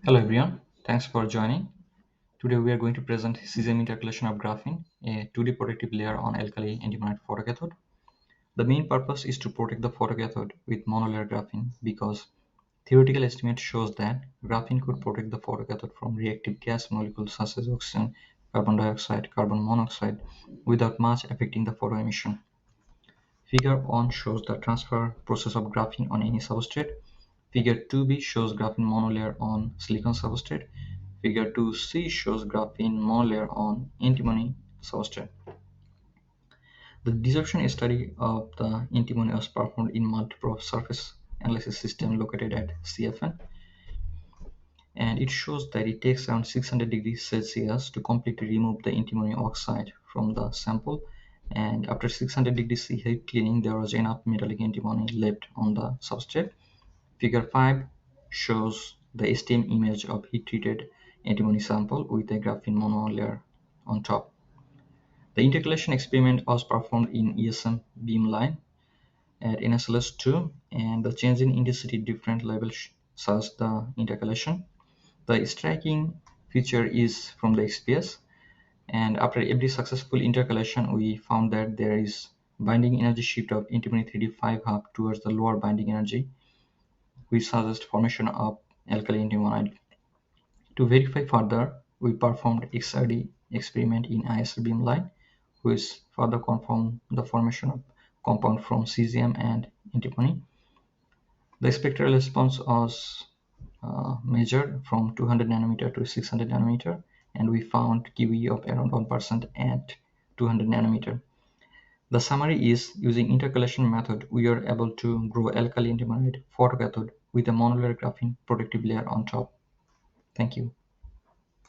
Hello everyone, thanks for joining. Today we are going to present Cesium intercalation of graphene, a 2D protective layer on alkali antimonide photocathode. The main purpose is to protect the photocathode with monolayer graphene because theoretical estimate shows that graphene could protect the photocathode from reactive gas molecules such as oxygen, carbon dioxide, carbon monoxide without much affecting the photo emission. Figure 1 shows the transfer process of graphene on any substrate. Figure 2b shows graphene monolayer on silicon substrate. Figure 2c shows graphene monolayer on antimony substrate. The disruption study of the antimony was performed in multiple surface analysis system located at CFN, and it shows that it takes around 600 degrees Celsius to completely remove the antimony oxide from the sample, and after 600 degrees C heat cleaning there was enough metallic antimony left on the substrate. Figure 5 shows the STM image of heat-treated antimony sample with a graphene monolayer on top. The intercalation experiment was performed in ESM beamline at NSLS2, and the change in intensity different levels shows the intercalation. The striking feature is from the XPS, and after every successful intercalation we found that there is binding energy shift of antimony 3D5 half towards the lower binding energy, which suggests formation of alkali antimonide. To verify further, we performed XRD experiment in ISR beamline, which further confirmed the formation of compound from cesium and antimony. The spectral response was measured from 200 nanometer to 600 nanometer, and we found QE of around 1% at 200 nanometer. The summary is, using intercalation method, we are able to grow alkali antimonide photocathode with a monolayer graphene protective layer on top. Thank you.